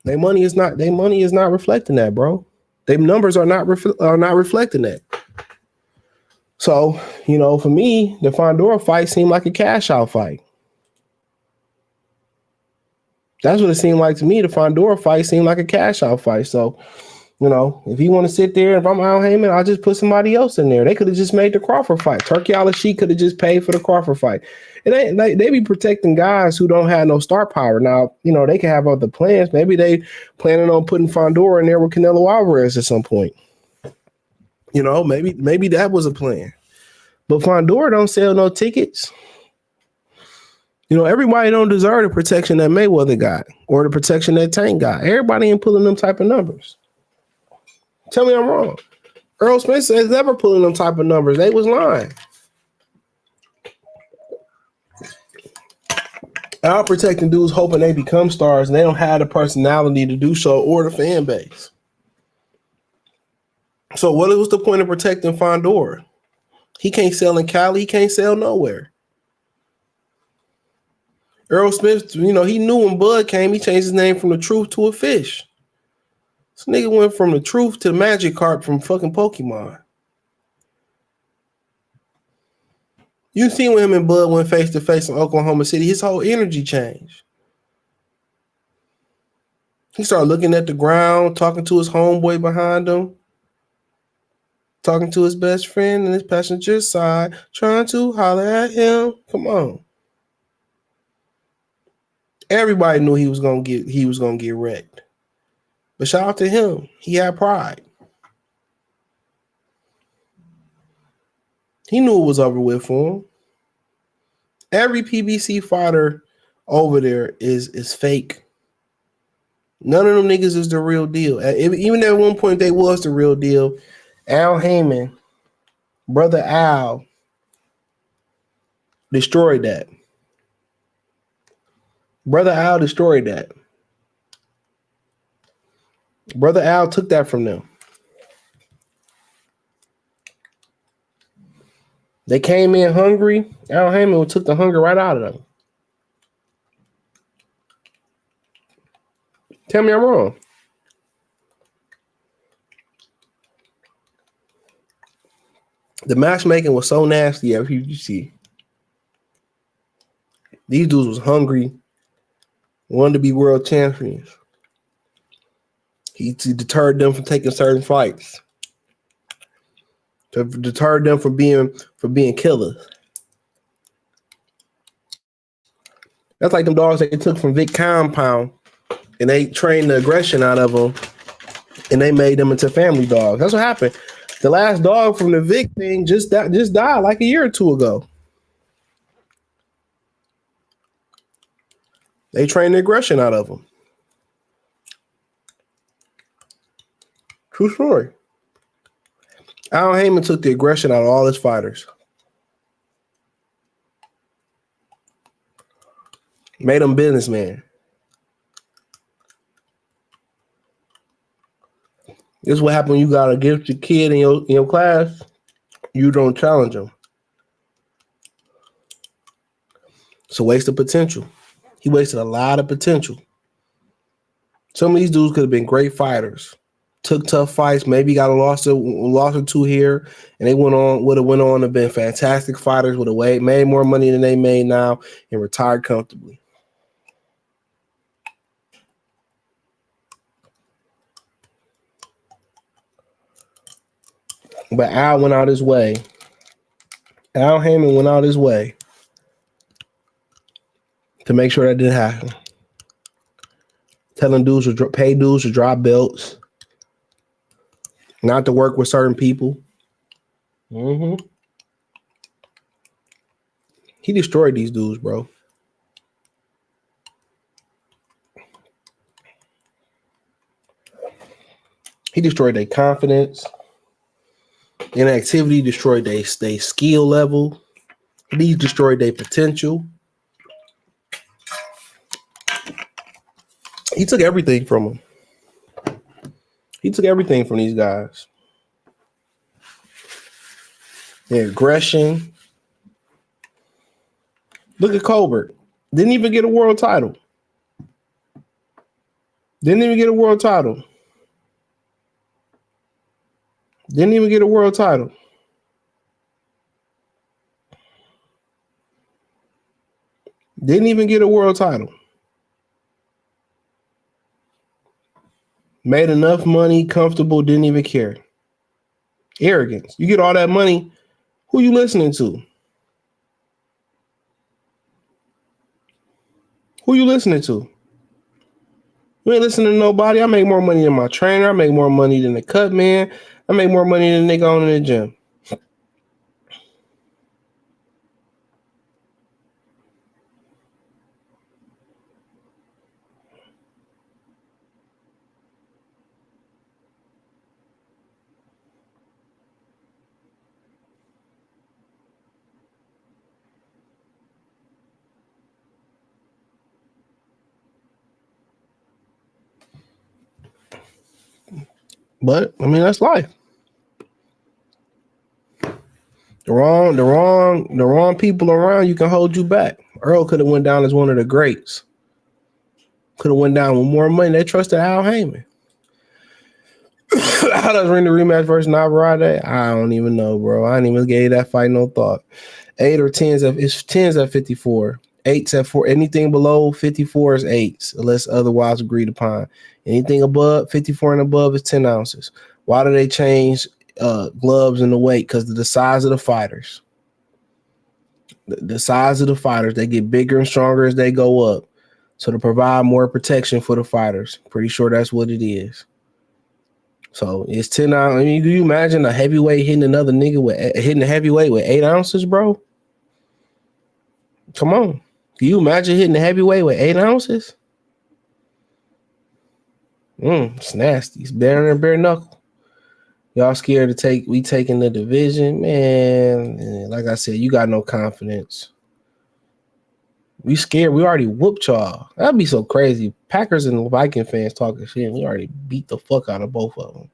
Their money is not reflecting that, bro. Their numbers are not reflecting that. So, for me, the Fondor fight seemed like a cash out fight. That's what it seemed like to me. The Fondor fight seemed like a cash out fight. So, if you want to sit there, if I'm Al Haymon, I'll just put somebody else in there. They could have just made the Crawford fight. Turkey Al-Sheikh could have just paid for the Crawford fight. It ain't like they be protecting guys who don't have no star power. Now, they can have other plans. Maybe they planning on putting Fondor in there with Canelo Alvarez at some point. Maybe that was a plan. But Fondor don't sell no tickets. Everybody don't deserve the protection that Mayweather got or the protection that Tank got. Everybody ain't pulling them type of numbers. Tell me I'm wrong. Errol Spence is never pulling them type of numbers. They was lying. Out protecting dudes hoping they become stars and they don't have the personality to do so or the fan base. So what was the point of protecting Fondor? He can't sell in Cali. He can't sell nowhere. Errol Spence, he knew when Bud came, he changed his name from the Truth to a fish. This nigga went from the Truth to the Magic Carp from fucking Pokemon. You seen when him and Bud went face to face in Oklahoma City, his whole energy changed. He started looking at the ground, talking to his homeboy behind him, talking to his best friend and his passenger side, trying to holler at him. Come on. Everybody knew he was gonna get wrecked. But shout out to him. He had pride. He knew it was over with for him. Every PBC fighter over there is fake. None of them niggas is the real deal. Even at one point they was the real deal. Al Haymon, brother Al, destroyed that. Brother Al destroyed that. Brother Al took that from them. They came in hungry. Al Haymon took the hunger right out of them. Tell me I'm wrong. The matchmaking was so nasty at PBC. These dudes was hungry, wanted to be world champions. He deterred them from taking certain fights. To deter them from being killers. That's like them dogs they took from Vic Compound and they trained the aggression out of them and they made them into family dogs. That's what happened. The last dog from the Vic thing just died like a year or two ago. They trained the aggression out of them. True story. Al Haymon took the aggression out of all his fighters. Made them businessmen. This is what happens when you got a gifted kid in your class. You don't challenge them. It's a waste of potential. He wasted a lot of potential. Some of these dudes could have been great fighters. Took tough fights, maybe got a loss or two here, and they would have went on to been fantastic fighters, would have made more money than they made now, and retired comfortably. But Al went out his way. Al Haymon went out his way to make sure that didn't happen. Telling dudes to pay dudes to drop belts. Not to work with certain people. He destroyed these dudes, bro. He destroyed their confidence. Inactivity destroyed their skill level. He destroyed their potential. He took everything from them. He took everything from these guys. Their aggression. Look at Colbert. Didn't even get a world title. Didn't even get a world title. Didn't even get a world title. Didn't even get a world title. Made enough money, comfortable, didn't even care. Arrogance. You get all that money, who you listening to? Who you listening to? You ain't listening to nobody. I make more money than my trainer. I make more money than the cut man. I make more money than the nigga on in the gym. But I mean, that's life. The wrong people around you can hold you back. Earl could have went down as one of the greats. Could have went down with more money. They trusted Al Haymon. How does ring the rematch versus Navarrete? I don't even know, bro. I didn't even give that fight no thought. 8 or 10s it's 10s at 54. 8s at 4. Anything below 54 is 8s, unless otherwise agreed upon. Anything above 54 and above is 10 ounces. Why do they change gloves in the weight? Because of the size of the fighters. The size of the fighters, they get bigger and stronger as they go up. So to provide more protection for the fighters. Pretty sure that's what it is. So it's 10 ounces. I mean, can you imagine a heavyweight hitting another nigga hitting a heavyweight with 8 ounces, bro? Come on. Can you imagine hitting a heavyweight with 8 ounces? It's nasty. It's better than bare knuckle. Y'all scared to we taking the division, man. Like I said, you got no confidence. We scared. We already whooped y'all. That'd be so crazy. Packers and Viking fans talking shit. We already beat the fuck out of both of them.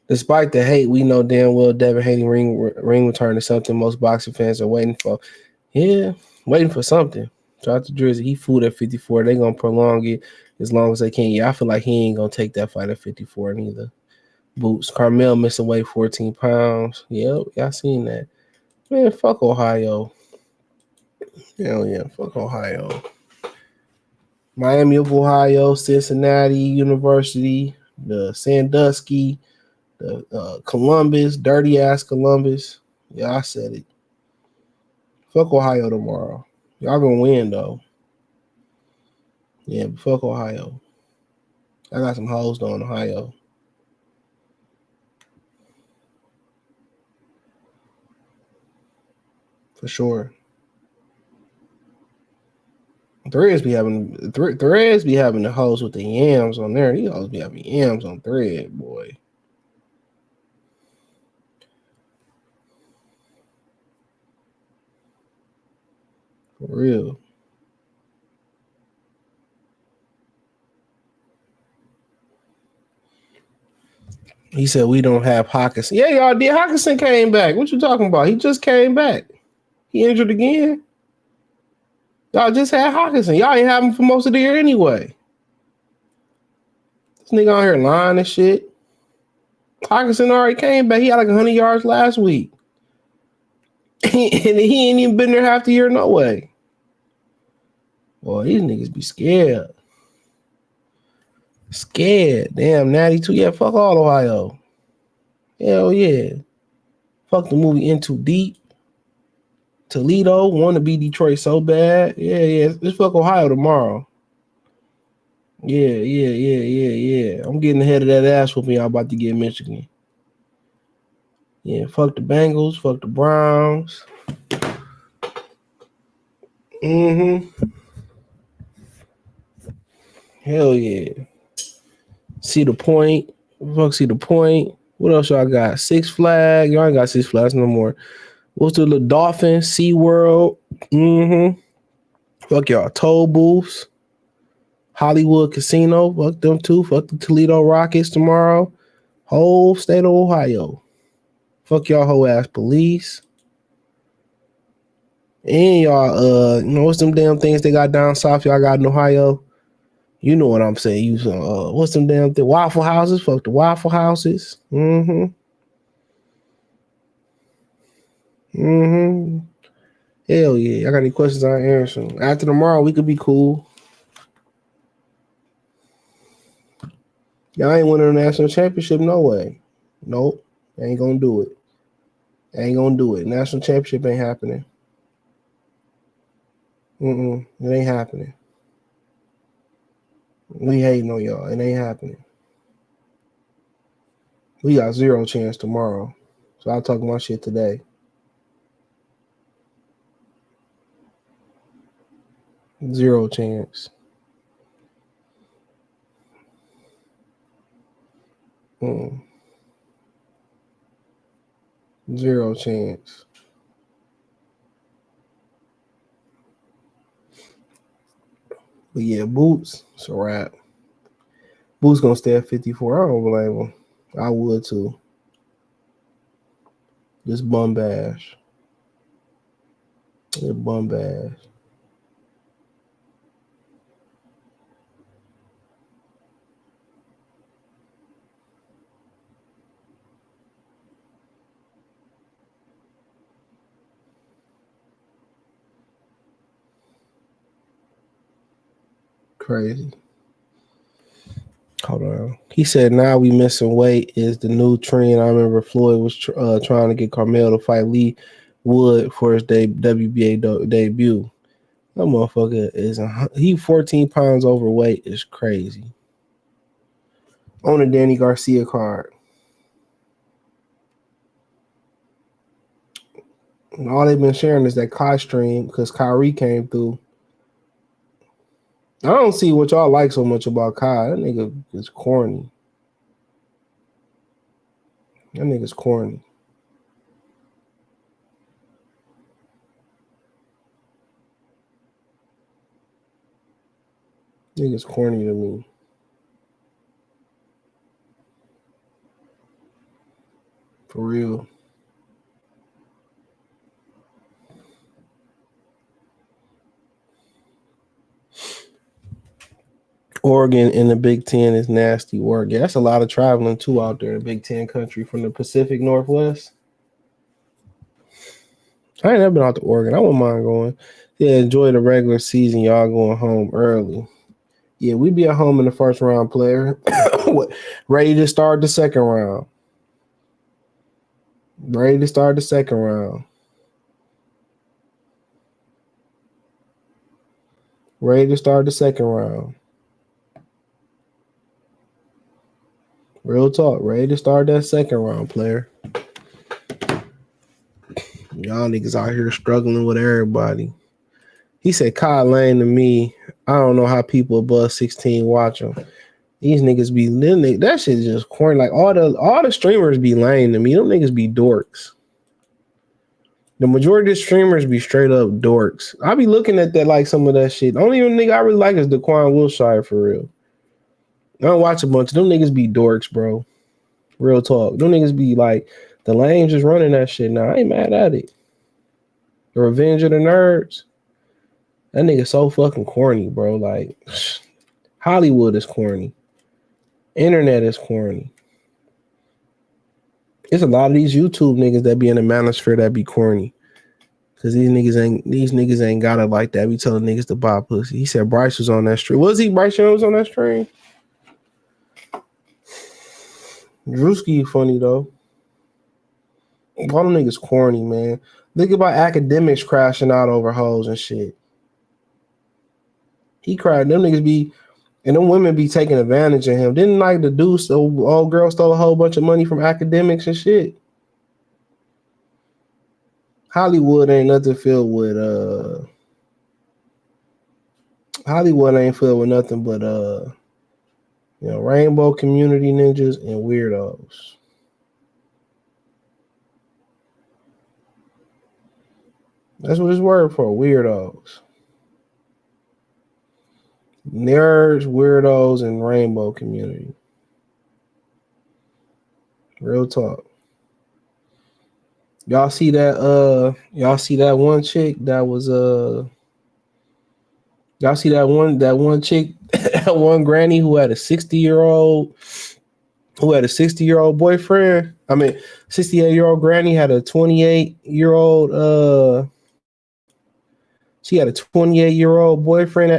Despite the hate, we know damn well Devin Haney ring return is something most boxing fans are waiting for. Yeah, waiting for something. Shout out to Drizzy. He fooled at 54. They gonna prolong it as long as they can. Yeah, I feel like he ain't gonna take that fight at 54 neither. Boots. Carmel missing weight 14 pounds. Yep, y'all seen that. Man, fuck Ohio. Hell yeah, fuck Ohio. Miami of Ohio, Cincinnati University, the Sandusky, the Columbus, dirty ass Columbus. Yeah, I said it. Fuck Ohio tomorrow. Y'all gonna win though. Yeah, but fuck Ohio. I got some hoes though in Ohio. For sure. Threads be having the hoes with the yams on there. These hoes be having yams on Thread, boy. For real. He said we don't have Hawkinson. Yeah, y'all did. Hawkinson came back. What you talking about? He just came back. He injured again. Y'all just had Hawkinson. Y'all ain't have him for most of the year anyway. This nigga on here lying and shit. Hawkinson already came back. He had like 100 yards last week. And he ain't even been there half the year, no way. Boy, these niggas be scared. Scared. Damn, Natty too. Yeah, fuck all Ohio. Hell yeah. Fuck the movie In Too Deep. Toledo want to be Detroit so bad. Yeah. Let's fuck Ohio tomorrow. Yeah. I'm getting ahead of that ass whooping y'all about to get Michigan. Yeah, fuck the Bengals. Fuck the Browns. Hell yeah. See the point. Fuck See the Point. What else y'all got? Six Flags. Y'all ain't got Six Flags no more. What's the little Dolphins? SeaWorld. Fuck y'all. Toll booths. Hollywood Casino. Fuck them too. Fuck the Toledo Rockets tomorrow. Whole state of Ohio. Fuck y'all whole ass police. And y'all, what's them damn things they got down south y'all got in Ohio? You know what I'm saying. What's them damn thing? Waffle houses. Fuck the Waffle houses. Hell yeah. I got any questions I answer them. After tomorrow, we could be cool. Y'all ain't winning a national championship, no way. Nope. Ain't gonna do it. National championship ain't happening. It ain't happening. We hating on y'all. It ain't happening. We got zero chance tomorrow. So I'll talk my shit today. Zero chance. Zero chance. But yeah, Boots, it's a wrap. Boots gonna stay at 54. I don't blame him. I would too. Just bum bash. Bum bash. Crazy. Hold on. He said now we missing weight is the new trend. I remember Floyd was trying to get Carmel to fight Lee Wood for his WBA debut. That motherfucker he 14 pounds overweight is crazy. On the Danny Garcia card. And all they've been sharing is that Kai stream because Kyrie came through. I don't see what y'all like so much about Kai. That nigga is corny. That nigga's corny. Niggas corny to me. For real. Oregon in the Big Ten is nasty work. Yeah, that's a lot of traveling too out there in the Big Ten country from the Pacific Northwest. I ain't never been out to Oregon. I wouldn't mind going. Yeah, enjoy the regular season. Y'all going home early. Yeah, we be at home in the first round, player. Ready to start the second round. Ready to start the second round. Ready to start the second round. Real talk. Ready to start that second round, player. Y'all niggas out here struggling with everybody. He said, Kyle Lane to me. I don't know how people above 16 watch him. These niggas be that shit is just corny. Like all the streamers be lame to me. Them niggas be dorks. The majority of streamers be straight up dorks. I be looking at that like some of that shit. The only nigga I really like is Daquan Wilshire for real. I don't watch a bunch of them niggas be dorks, bro. Real talk. Them niggas be like the lames just running that shit now. I ain't mad at it. The Revenge of the Nerds. That nigga so fucking corny, bro. Like Hollywood is corny. Internet is corny. It's a lot of these YouTube niggas that be in the manosphere that be corny. Cause these niggas ain't got it like that. We telling niggas to buy pussy. He said Bryce was on that stream. Was he? Bryce Young was on that stream? Drewski funny though. All them niggas corny, man. Think about academics crashing out over hoes and shit. He cried. Them niggas be, and them women be taking advantage of him. Didn't like the dude, old girl stole a whole bunch of money from academics and shit. Hollywood ain't nothing filled with Hollywood ain't filled with nothing but rainbow community ninjas and weirdos. That's what it's word for, weirdos. Nerds, weirdos, and rainbow community. Real talk. Y'all see that one chick that was y'all see that one chick, that one granny who had a 60-year-old boyfriend. I mean, 68-year-old granny had a 28-year-old she had a 28-year-old boyfriend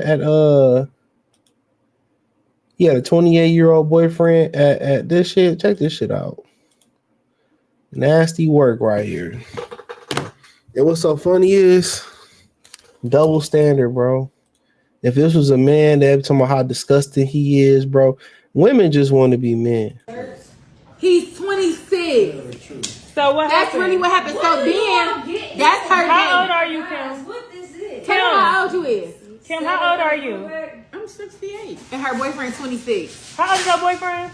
he had a 28-year-old boyfriend at this shit. Check this shit out. Nasty work right here. And what's so funny is double standard, bro. If this was a man that talking about how disgusting he is, bro, women just want to be men. He's 26. So what That's happened? really what happened. So then, that's her How old name. are you, Kim? Tell her how old you is. Kim, how old are you? I'm 68. And her boyfriend 26. How old is your boyfriend?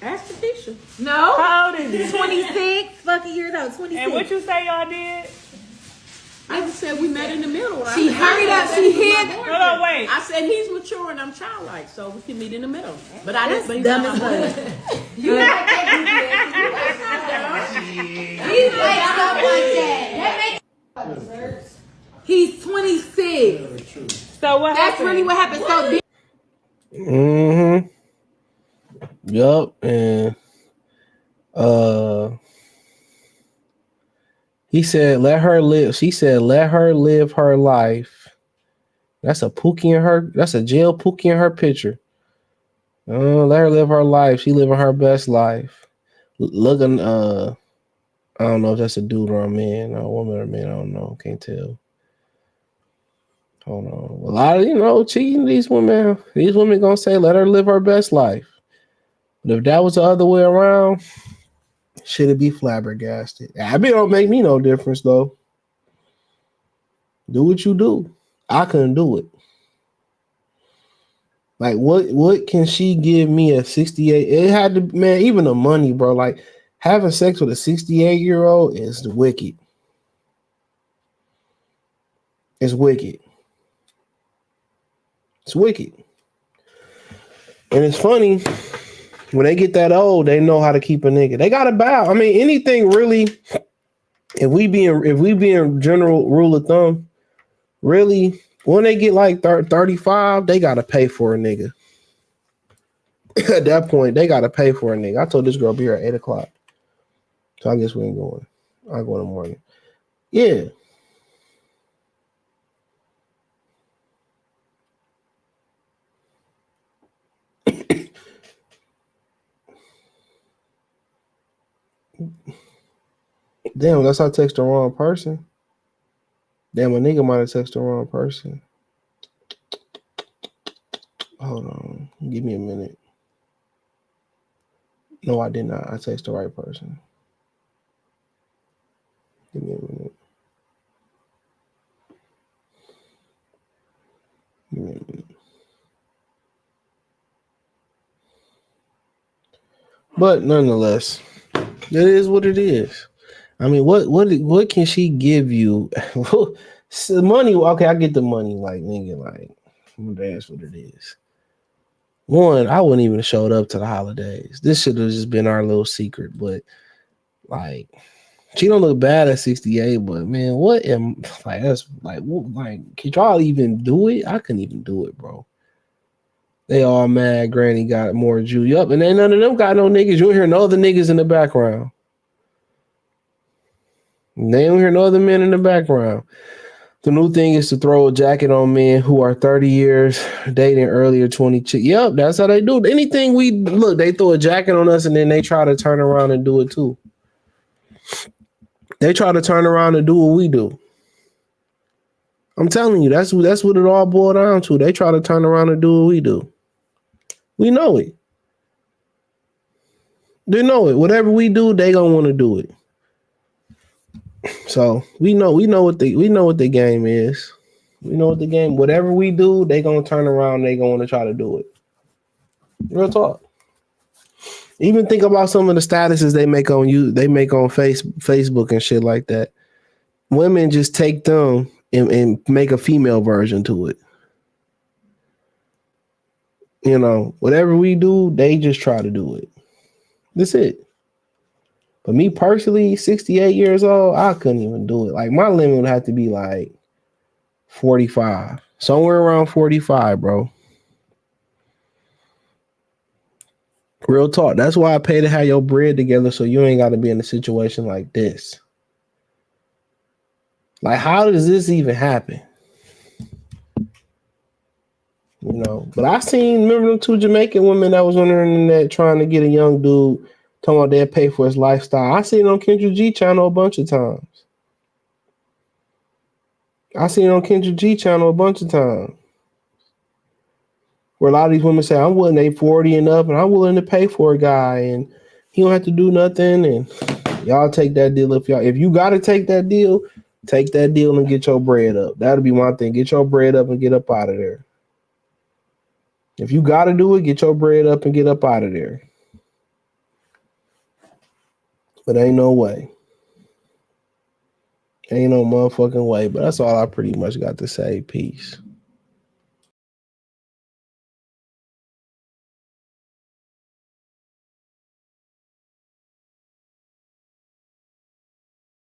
Ask Patricia. No. How old is he? 26 fucking years old. 26. And what you say y'all did? I just said we met in the middle. She hurried up. She hid. Hold on, wait. I said he's mature and I'm childlike, so we can meet in the middle. But I didn't. Dumb as fuck. You like that? He's like stuff like that. He's 26. So what That's happened? really what happened. So. Mm-hmm. Yup, and he said, "Let her live." She said, "Let her live her life." That's a Pookie in her. That's a jail Pookie in her picture. Let her live her life. She living her best life. Looking, I don't know if that's a dude or a man, or a woman or a man. I don't know. Can't tell. Hold on. A lot of cheating. These women gonna say, "Let her live her best life." But if that was the other way around, should it be flabbergasted? I mean, it don't make me no difference though. Do what you do. I couldn't do it. Like, what can she give me at 68? It had to, man, even the money, bro. Like, having sex with a 68-year-old is wicked. It's wicked. It's wicked. And it's funny, when they get that old, they know how to keep a nigga. They got to bow. I mean, anything really, if we be in general rule of thumb, really, when they get like 35, they got to pay for a nigga. At that point, they got to pay for a nigga. I told this girl be here at 8 o'clock. So I guess we ain't going. I'll go in the morning. Yeah. Damn, unless I text the wrong person. Damn, a nigga might have texted the wrong person. Hold on. Give me a minute. No, I did not. I texted the right person. Give me a minute. Give me a minute. But nonetheless, it is what it is. I mean, what can she give you? Money, okay, I get the money, like nigga, like that's what it is. One, I wouldn't even have showed up to the holidays. This should have just been our little secret, but like she don't look bad at 68, but man, what am like that's like can y'all even do it? I couldn't even do it, bro. They all mad Granny got more Jew. Up, and then none of them got no niggas. You don't hear no other niggas in the background. They don't hear no other men in the background. The new thing is to throw a jacket on men who are 30 years dating earlier 20 chicks. Yep, that's how they do it. Anything we look, they throw a jacket on us and then they try to turn around and do it too. They try to turn around and do what we do. I'm telling you, that's what it all boiled down to. They try to turn around and do what we do. We know it. They know it. Whatever we do, they gonna want to do it. So we know what the game is. We know what the game. Whatever we do, they gonna turn around. They gonna want to try to do it. Real talk. Even think about some of the statuses they make on you. They make on Facebook and shit like that. Women just take them and make a female version to it. You know, whatever we do, they just try to do it. That's it. But me personally, 68 years old, I couldn't even do it. Like my limit would have to be like 45. Somewhere around 45, bro. Real talk. That's why I pay to have your bread together so you ain't got to be in a situation like this. Like, how does this even happen? You know, but I remember them two Jamaican women that was on the internet trying to get a young dude, talking about they'd pay for his lifestyle. I seen it on Kendra G channel a bunch of times. Where a lot of these women say, I'm willing, they 40 and up, and I'm willing to pay for a guy, and he don't have to do nothing, and y'all take that deal. If you got to take that deal and get your bread up. That'll be my thing. Get your bread up and get up out of there. If you got to do it, get your bread up and get up out of there. But ain't no way. Ain't no motherfucking way. But that's all I pretty much got to say. Peace.